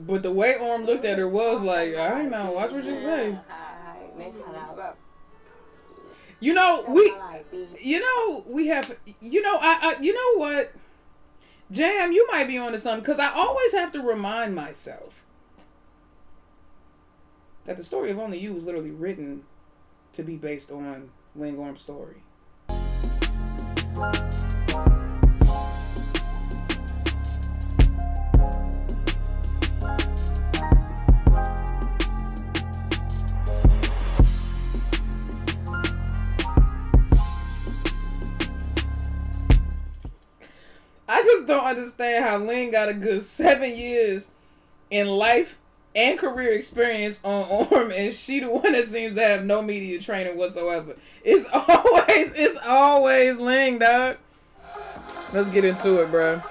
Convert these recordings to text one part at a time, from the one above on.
But the way Orm looked at her was like, all right now, watch what you say. You know, we have, you know what? Jam, you might be onto something, because I always have to remind myself that the story of Only You was literally written to be based on Lingorm's story. I just don't understand how Ling got a good 7 years in life and career experience on Orm, and she the one that seems to have no media training whatsoever. It's always Ling, dog. Let's get into it, bro.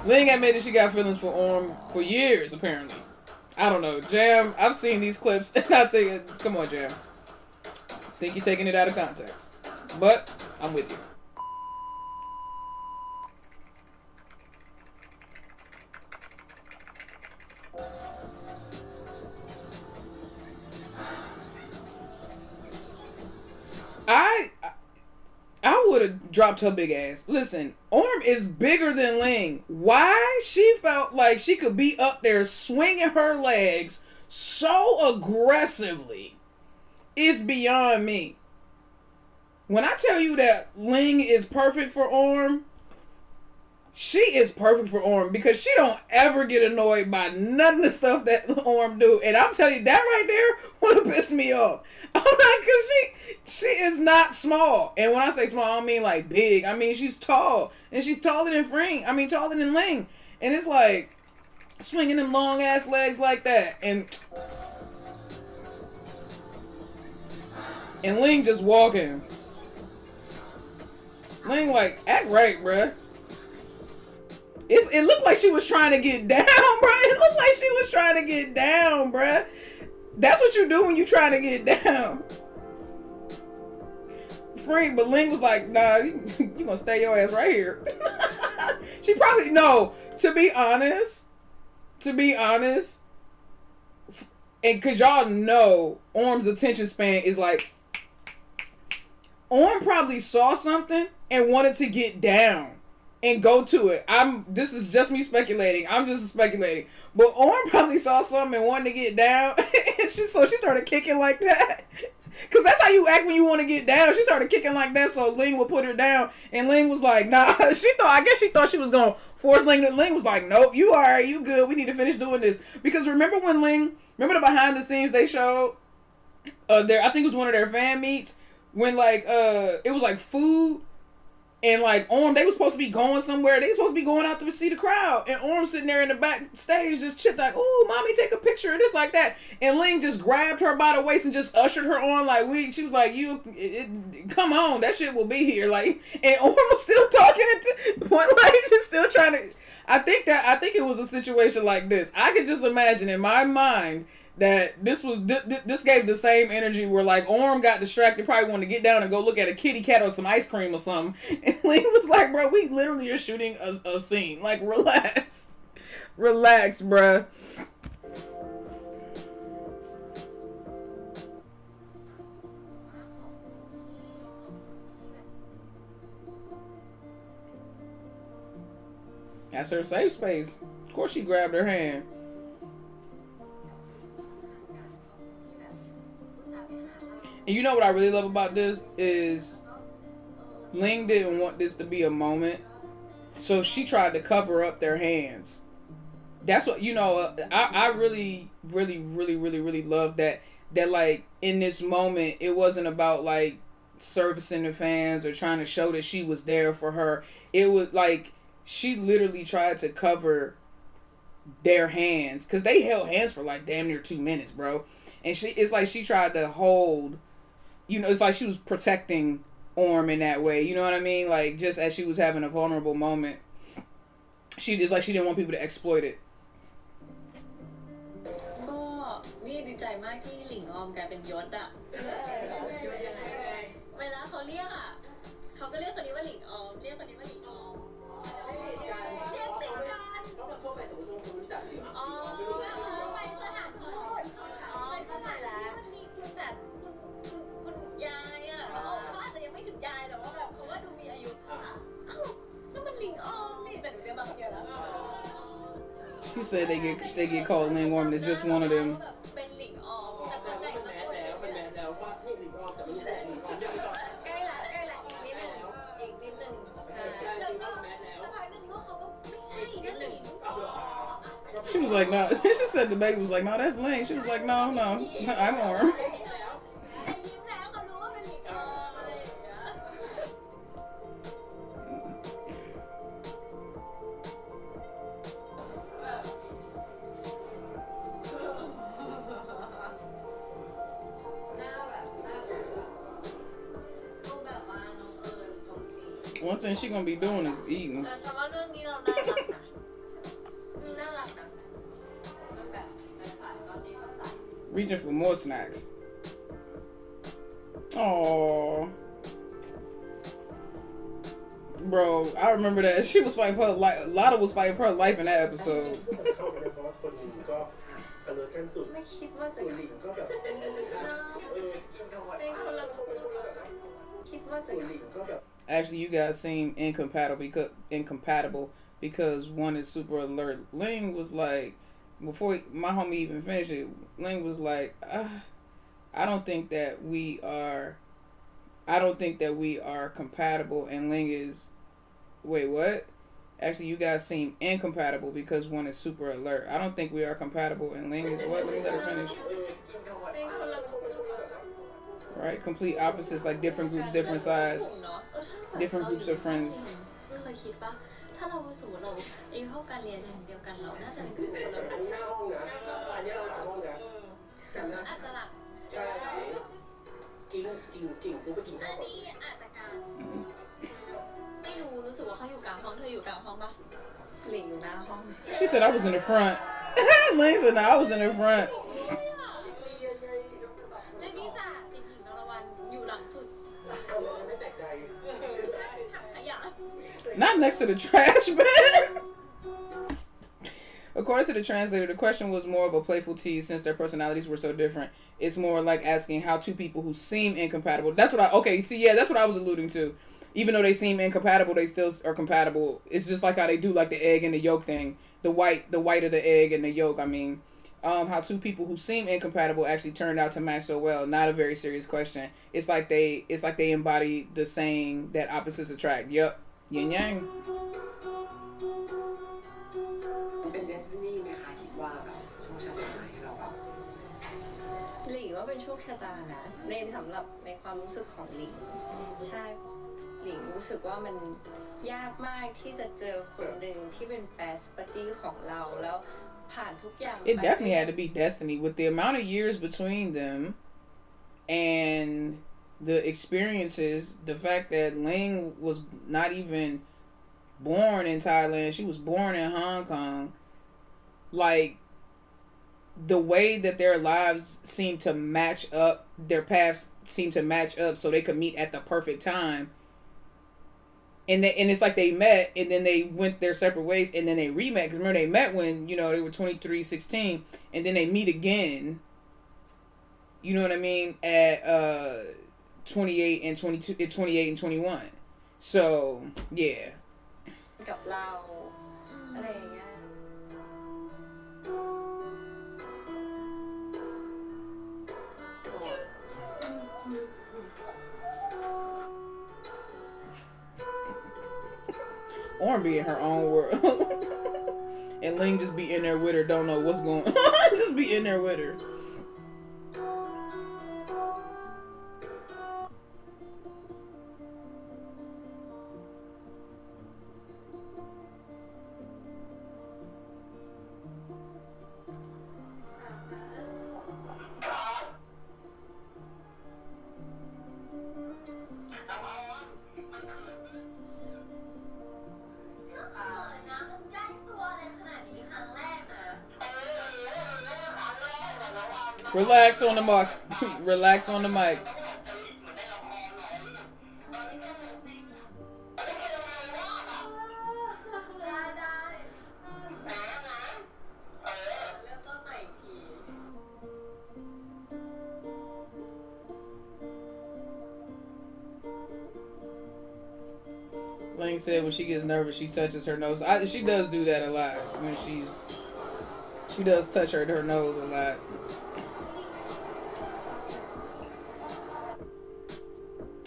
Ling admitted she got feelings for Orm for years, apparently. I don't know. Jam, I've seen these clips, and I think, come on, Jam. Think you're taking it out of context. But, I'm with you. I would have dropped her big ass. Listen, Orm is bigger than Ling. Why she felt like she could be up there swinging her legs so aggressively is beyond me. When I tell you that Ling is perfect for Orm, she is perfect for Orm because she don't ever get annoyed by none of the stuff that Orm do. And I'm telling you, that right there would have pissed me off. I'm like, because she is not small. And when I say small, I don't mean like big. I mean, she's tall. And she's taller than taller than Ling. And it's like, swinging them long ass legs like that. And Ling just walking. Ling like, act right, bruh. It looked like she was trying to get down, bruh. It looked like she was trying to get down, bruh. That's what you do when you trying to get down. Freak, but Ling was like, nah, you gonna stay your ass right here. She probably, no, to be honest, and cause y'all know Orm's attention span is like, Orm probably saw something and wanted to get down and go to it. This is just me speculating. I'm just speculating. But Orm probably saw something and wanted to get down. So she started kicking like that. Because that's how you act when you want to get down. She started kicking like that so Ling would put her down. And Ling was like, nah. I guess she thought she was going to force Ling. And Ling was like, nope, you alright, you good. We need to finish doing this. Because remember the behind the scenes they showed? I think it was one of their fan meets. When it was like food. And like Orm, they was supposed to be going somewhere. They was supposed to be going out to see the crowd. And Orm sitting there in the backstage just chit like, ooh, mommy, take a picture of this like that. And Ling just grabbed her by the waist and just ushered her on she was like, come on, that shit will be here. Like, and Orm was still talking she's still trying to. I think it was a situation like this. I could just imagine in my mind that this gave the same energy where like Orm got distracted, probably wanted to get down and go look at a kitty cat or some ice cream or something, and Ling was like, bro, we literally are shooting a scene, like relax bruh. That's her safe space. Of course she grabbed her hand. And you know what I really love about this is Ling didn't want this to be a moment, so she tried to cover up their hands. That's what, I really, really, really, really, really love that like in this moment, it wasn't about like servicing the fans or trying to show that she was there for her. It was like she literally tried to cover their hands because they held hands for like damn near 2 minutes, bro. And it's like she tried to hold, it's like she was protecting Orm in that way. You know what I mean? Like, just as she was having a vulnerable moment. It's like she didn't want people to exploit it. ก็นี่ดีใจมากที่หลิงออมกลายเป็นยศอ่ะเวลาเขาเรียกอ่ะเขาก็เรียกคนนี้ว่าหลิงออมเรียกคนนี้ว่าหลิงออมเรียกติดกันก็ทั่วไปสมมติคุณรู้จัก She said they get called Lingorm. It's just one of them. เป็นหลิงออมจะเป็นไหน มันแมสแล้วมันแมสแล้วว่านี่หลิงออมแต่มันไม่ใช่หลิงออม ใกล้ละอีกนิดนึงแล้วก็สักพักหนึ่งก็เขาก็ไม่ใช่นั่นหลิง She was like, no. She said the baby was like, no, that's Ling. She was like, no, I'm Orm. แต่ยิ้มแล้วเขารู้ว่าเป็นหลิงออมอะไรอย่างเงี้ย One thing she gonna be doing is eating. แต่ฉันว่าเรื่องนี้เราน่ารักนะน่ารักนะมันแบบตอนนี้ก็ใส่ Reaching for more snacks. Oh, bro, I remember that she was fighting for her life. Lotta was fighting for her life in that episode. เข้าไปนะเพราะว่าคนหนึ่งก็อเลิร์กันสุด ไม่คิดว่าจะ ส่วนหลิงก็แบบเป็นคนละ คิดว่าจะ ส่วนหลิงก็แบบ Actually, you guys seem incompatible because one is super alert. Ling was like, before my homie even finished it, Ling was like, I don't think that we are compatible. And Ling is, wait, what? Actually, you guys seem incompatible because one is super alert. I don't think we are compatible. And Ling is what? Let me let her finish. Right? Complete opposites, like different groups, different size, different groups of friends. เคยคิดปะถ้าเราสมมติเราอายุเท่ากันเรียนชั้นเดียวกันเราน่าจะเป็นคนละ อันนี้หน้าห้องนะอันนี้เราหลังห้องนะ อาจจะหลับ ใช่กิ่งกูไปกิ่ง อั ข้าวน ก่อน นี้อาจจะกลางไม่รู้สึกว่าเขาอยู่กลางห้องเธออยู่กลางห้องปะหลิงอยู่หน้าห้อง She said I was in the front. Ling said, no, I was in the front. และนี่จ้ะเป็นหญิงนรวันอยู่หลังสุด เอาไม่แปลกใจชื่อ ถังขยะ Not next to the trash bin. According to the translator, the question was more of a playful tease since their personalities were so different. It's more like asking how two people who seem incompatible. That's what that's what I was alluding to. Even though they seem incompatible, they still are compatible. It's just like how they do like the egg and the yolk thing. The white of the egg and the yolk. I mean, how two people who seem incompatible actually turned out to match so well. Not a very serious question. It's like they embody the saying that opposites attract. Yep. Yin yang. เป็นเดสตินีไหมคะคิดว่าแบบโชคชะตาให้เราแบบ หลิงว่าเป็นโชคชะตานะสำหรับในความรู้สึกของหลิงใช่หลิงรู้สึกว่ามันยากมากที่จะเจอคนหนึ่งที่เป็น best buddy ของเราแล้วผ่านทุกอย่าง It definitely had to be destiny with the amount of years between them and the experiences. The fact that Ling was not even born in Thailand, she was born in Hong Kong. Like, the way that their lives seemed to match up, their paths seemed to match up so they could meet at the perfect time. And it's like they met and then they went their separate ways and then they re-met. Because remember, they met when, they were 23, 16. And then they meet again, you know what I mean, at 28 and 22, at 28 and 21. So, yeah. กับเราอะไรอย่างเงี้ย Orm be in her own world. And Ling just be in there with her, don't know what's going on. Just be in there with her. Relax on the mic. Relax on the mic. Ling said when she gets nervous, she touches her nose. She does do that a lot when she's She does touch her nose a lot.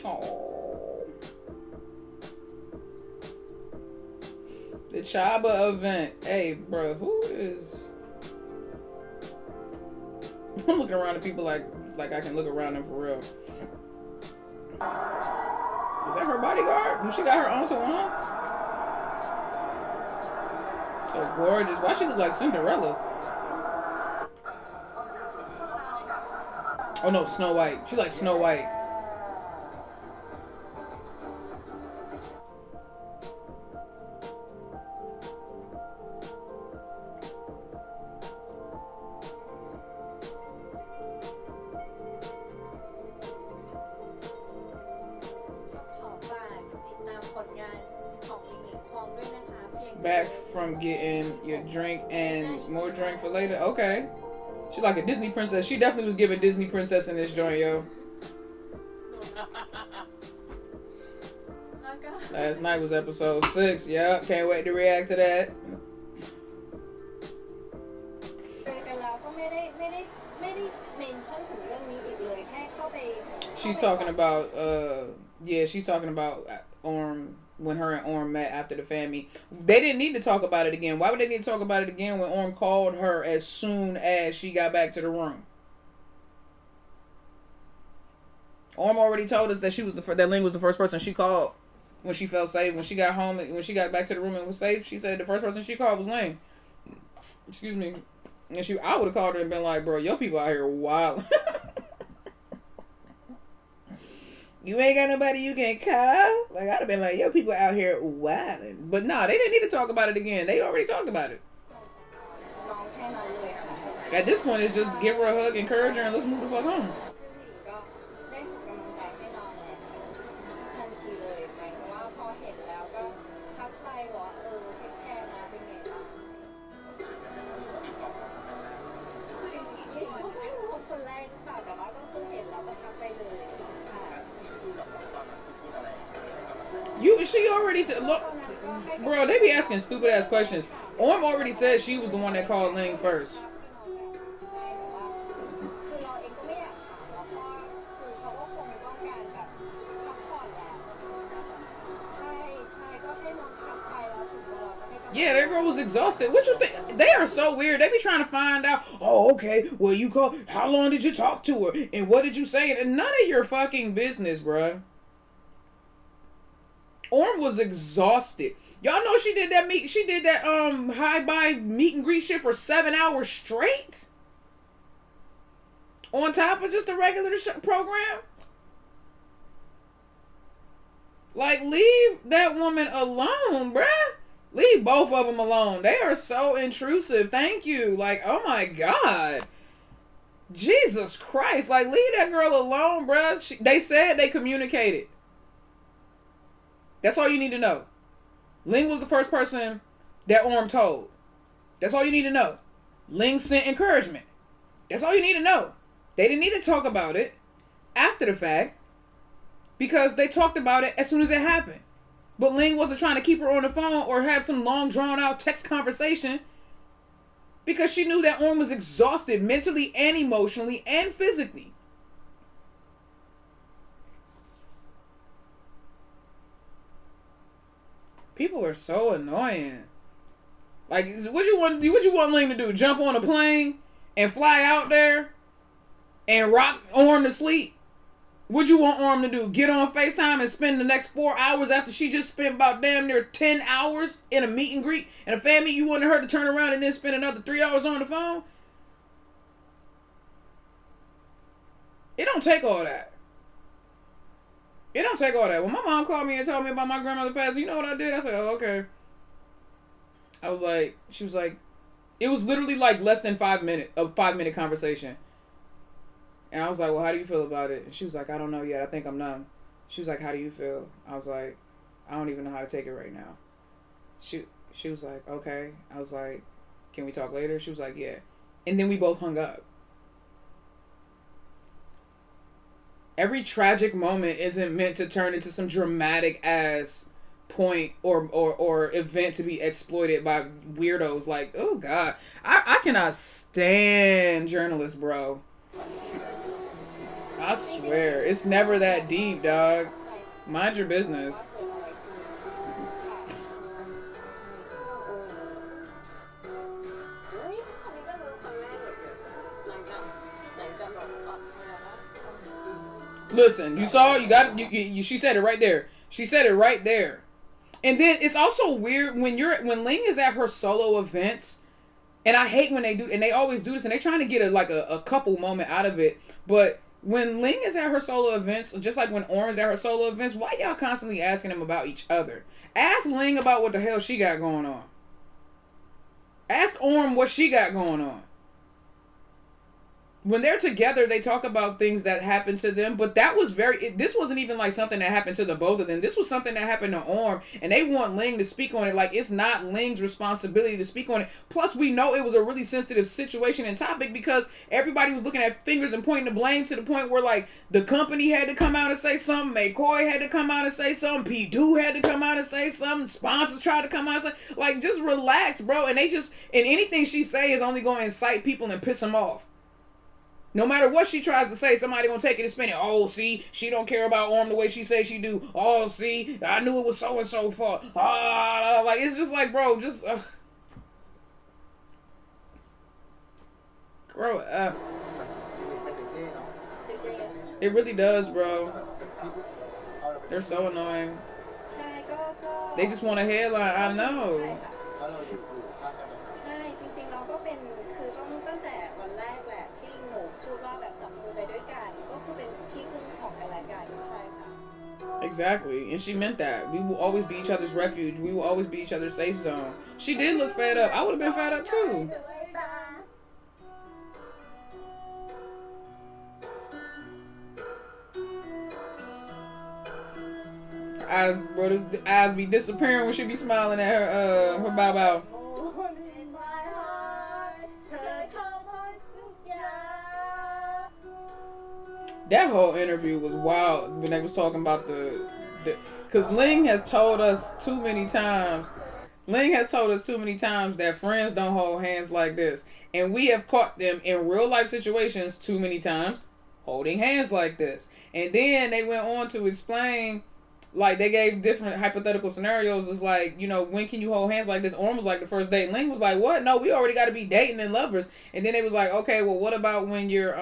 Oh. The Chabaa event. Hey, bro, who is... I'm looking around at people like I can look around them for real. Is that her bodyguard? Do she got her own to one? So gorgeous. Why she look like Cinderella? Oh no, Snow White. She like Snow White. Back from getting your drink and more drink for later. Okay. She like a Disney princess. She definitely was giving Disney princess in this joint, yo. Last night was episode 6. Yep. Can't wait to react to that. She's talking about, she's talking about Orm, when her and Orm met after the family. They didn't need to talk about it again. Why would they need to talk about it again when Orm called her as soon as she got back to the room? Orm already told us that that Ling was the first person she called when she felt safe. When she got home, when she got back to the room and was safe, she said the first person she called was Ling. Excuse me. And I would have called her and been like, bro, your people out here wild. You ain't got nobody you can call? Like, I'd have been like, yo, people out here wilding. But nah, they didn't need to talk about it again. They already talked about it. At this point, it's just give her a hug, encourage her, and let's move the fuck home. She already look, bro. They be asking stupid ass questions. Orm already said she was the one that called Ling first. Yeah, that girl was exhausted. What you think? They are so weird. They be trying to find out. Oh, okay. Well, you call. How long did you talk to her? And what did you say? And none of your fucking business, bruh. Orm was exhausted. Y'all know she did that high-bye meet and greet shit for 7 hours straight? On top of just a regular program? Like, leave that woman alone, bruh. Leave both of them alone. They are so intrusive. Thank you. Like, oh my God. Jesus Christ. Like, leave that girl alone, bruh. They said they communicated. That's all you need to know. Ling was the first person that Orm told. That's all you need to know. Ling sent encouragement. That's all you need to know. They didn't need to talk about it after the fact because they talked about it as soon as it happened. But Ling wasn't trying to keep her on the phone or have some long drawn out text conversation because she knew that Orm was exhausted mentally and emotionally and physically. People are so annoying. Like, what you want Ling to do? Jump on a plane and fly out there and rock Orm to sleep? What you want Orm to do? Get on FaceTime and spend the next 4 hours after she just spent about damn near 10 hours in a meet and greet and a family? You wanted her to turn around and then spend another 3 hours on the phone? It don't take all that. It don't take all that. When my mom called me and told me about my grandmother passing, you know what I did? I said, oh, okay. I was like, she was like, it was literally like less than 5 minutes, a 5-minute conversation. And I was like, well, how do you feel about it? And she was like, I don't know yet. I think I'm numb. She was like, how do you feel? I was like, I don't even know how to take it right now. She was like, okay. I was like, can we talk later? She was like, yeah. And then we both hung up. Every tragic moment isn't meant to turn into some dramatic ass point or event to be exploited by weirdos. Like, oh God, I cannot stand journalists, bro. I swear, it's never that deep, dog. Mind your business. Listen, you saw, you got, you. She said it right there. She said it right there. And then it's also weird when Ling is at her solo events, and I hate when they do, and they always do this, and they trying to get a couple moment out of it. But when Ling is at her solo events, just like when Orm is at her solo events, why y'all constantly asking them about each other? Ask Ling about what the hell she got going on. Ask Orm what she got going on. When they're together, they talk about things that happened to them, but that was this wasn't even like something that happened to the both of them. This was something that happened to Orm, and they want Ling to speak on it like it's not Ling's responsibility to speak on it. Plus, we know it was a really sensitive situation and topic because everybody was looking at fingers and pointing the blame to the point where, like, the company had to come out and say something, McCoy had to come out and say something, P. had to come out and say something, sponsors tried to come out and say, like, just relax, bro. And anything she say is only going to incite people and piss them off. No matter what she tries to say, somebody gonna take it and spin it. Oh, see, she don't care about Orm the way she says she do. Oh, see, I knew it was so and so fault. Like, it's just like, bro, just grow up. It really does, bro. They're so annoying. They just want a headline. I know. Exactly, and she meant that. We will always be each other's refuge. We will always be each other's safe zone. She did look fed up. I would have been fed up too. Eyes be disappearing when she be smiling at her bow bow. That whole interview was wild when they was talking about because Ling has told us too many times that friends don't hold hands like this. And we have caught them in real life situations too many times holding hands like this. And then they went on to explain, like, they gave different hypothetical scenarios. It's like, you know, when can you hold hands like this? Orm was like, the first date. Ling was like, what? No, we already got to be dating and lovers. And then they was like, okay, well, what about when you're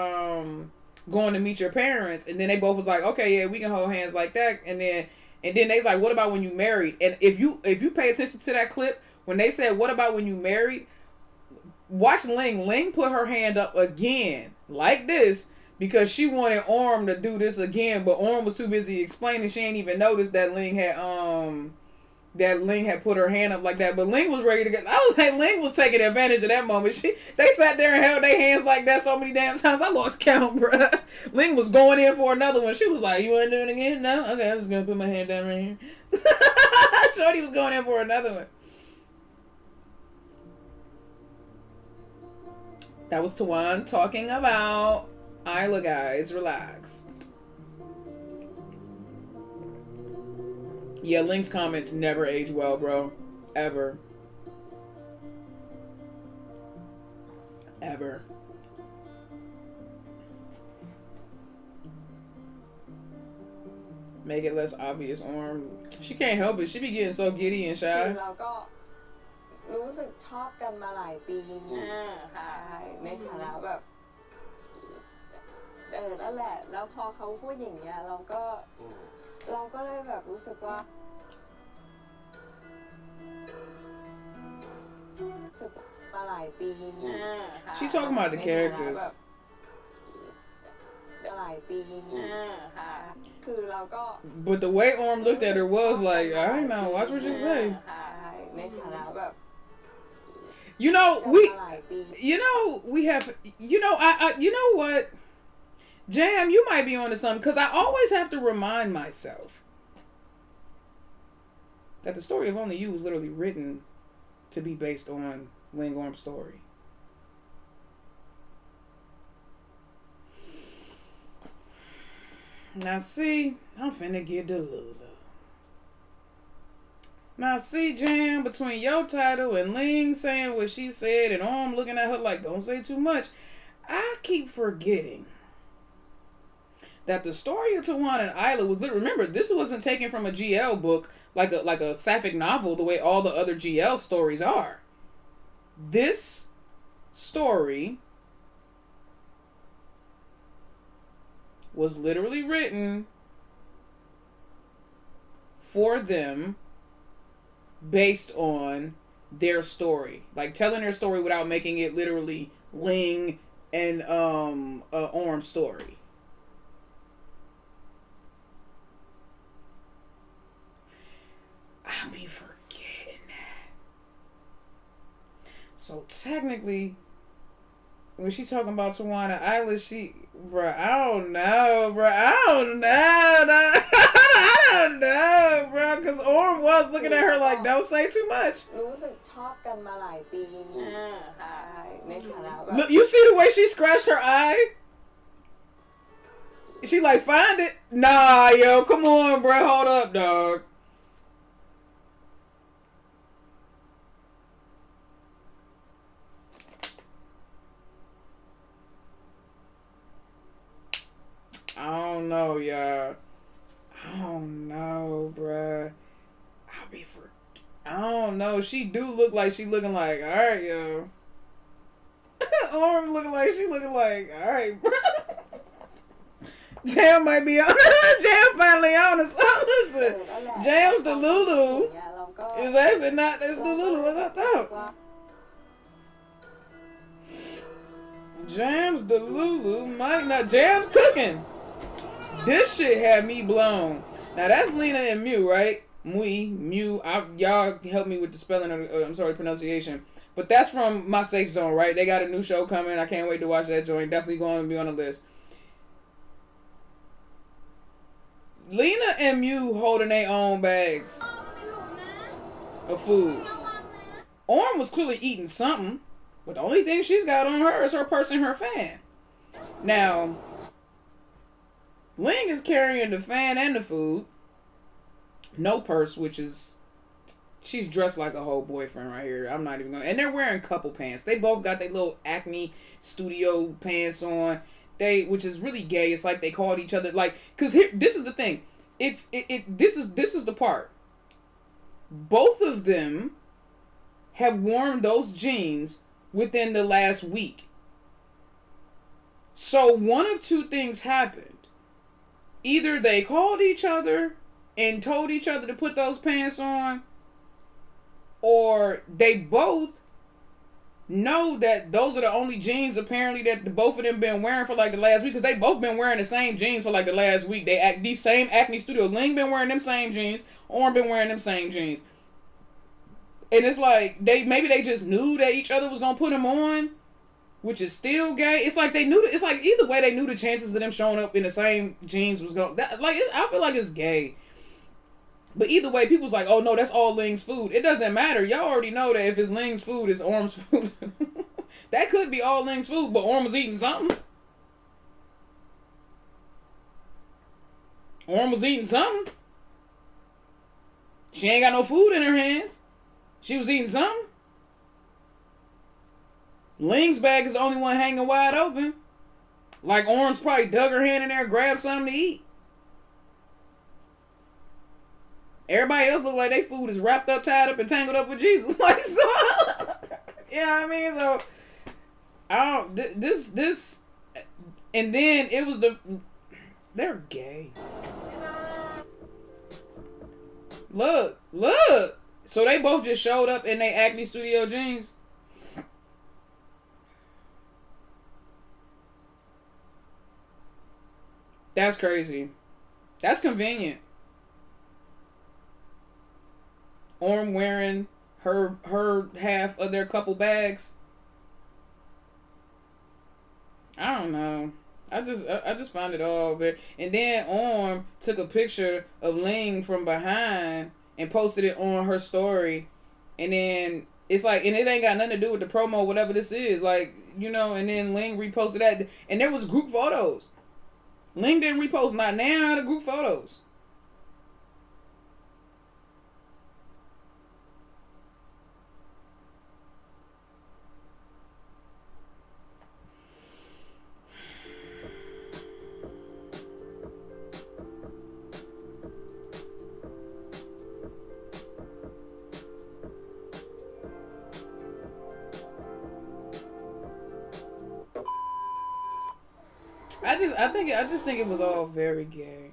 going to meet your parents? And then they both was like, okay, yeah, we can hold hands like that. And then they was like, what about when you married? And if you pay attention to that clip, when they said, what about when you married? Watch Ling. Ling put her hand up again like this because she wanted Orm to do this again, but Orm was too busy explaining. She ain't even noticed that Ling had put her hand up like that. But Ling was ready to get. I was like, Ling was taking advantage of that moment. They sat there and held their hands like that so many damn times. I lost count, bruh. Ling was going in for another one. She was like, you want to do it again? No? Okay, I'm just going to put my hand down right here. Shorty was going in for another one. That was Tawan talking about Isla, guys. Relax. Yeah, Ling's comments never age well, bro. Ever. Ever. Make it less obvious, Orm. She can't help it. She be getting so giddy and shy. รู้สึกชอบกันมาหลายปีค่ะในฐานะแบบนั่นแหละแล้วพอเขาพูดอย่างเงี้ยเราก็เลยแบบรู้สึกว่าสึกมาหลายปี She's talking about the characters. หลายปีค่ะคือเราก็ But the way Orm looked at her was like, all right now, watch what you say. ในฐานะแบบ You know, we have, you know what, Jam, you might be onto something, because I always have to remind myself that the story of Only You was literally written to be based on Lingorm's story. Now see, I'm finna get Delulu. Now see, Jam, between your title and Ling saying what she said and Orm looking at her like, don't say too much, I keep forgetting that the story of Tawana and Isla was, remember, this wasn't taken from a GL book like a sapphic novel the way all the other GL stories are. This story was literally written for them based on their story. Like telling their story without making it literally Ling and Orm's story. I'll be forgetting that. So technically, when she talking about Tawana Isla, I don't know, bro, because Orm was looking at her like, don't say too much. รู้สึกชอบกันมาหลายปีค่ะในฐานะแบบ Look, you see the way she scratched her eye? She like, find it? Nah, yo, come on, bro, hold up, dog. I don't know, y'all. I don't know, bruh. I don't know. She do look like she looking like, alright, yo. Orm looking like she looking like, alright, bruh. Jam might be on. Jam finally on us. Listen, Jam's the Lulu. It's actually not as the Lulu as I thought. Jam's the Lulu. Might not. Jam's cooking. This shit had me blown. Now that's Lena and Mew, right? Mew. Y'all help me with the spelling of, pronunciation. But that's from My Safe Zone, right? They got a new show coming. I can't wait to watch that joint. Definitely going to be on the list. Lena and Mew holding their own bags of food. Orm was clearly eating something, but the only thing she's got on her is her purse and her fan. Now, Ling is carrying the fan and the food. No purse, which is... She's dressed like a whole boyfriend right here. I'm not even going... And they're wearing couple pants. They both got their little Acne studio pants on. Which is really gay. It's like they called each other... Like... Because here... This is the thing. This is the part. Both of them have worn those jeans within the last week. So one of two things happened. Either they called each other and told each other to put those pants on, or they both know that those are the only jeans apparently that the both of them been wearing for like the last week, because they both been wearing the same jeans for like the last week. These same Acne Studio. Ling been wearing them same jeans. Orm been wearing them same jeans. And it's like maybe they just knew that each other was gonna put them on, which is still gay. It's like they knew. It's like either way they knew the chances of them showing up in the same jeans was going. I feel like it's gay. But either way, people's like, oh no, that's all Ling's food. It doesn't matter. Y'all already know that if it's Ling's food, it's Orm's food. That could be all Ling's food, but Orm was eating something. Orm was eating something. She ain't got no food in her hands. She was eating something. Ling's bag is the only one hanging wide open. Like Orm's probably dug her hand in there and grabbed something to eat. Everybody else look like their food is wrapped up, tied up, and tangled up with Jesus. Like, so, yeah, I mean, so, I don't, this, and then it was they're gay. Look. So they both just showed up in their Acne Studio jeans. That's crazy. That's convenient. Orm wearing her half of their couple bags. I don't know. I just find it all very... And then Orm took a picture of Ling from behind and posted it on her story. And then it's like... And it ain't got nothing to do with the promo, whatever this is. Like, you know, and then Ling reposted that. And there was group photos. Ling didn't repost not now the group photos. I just think it was all very gay.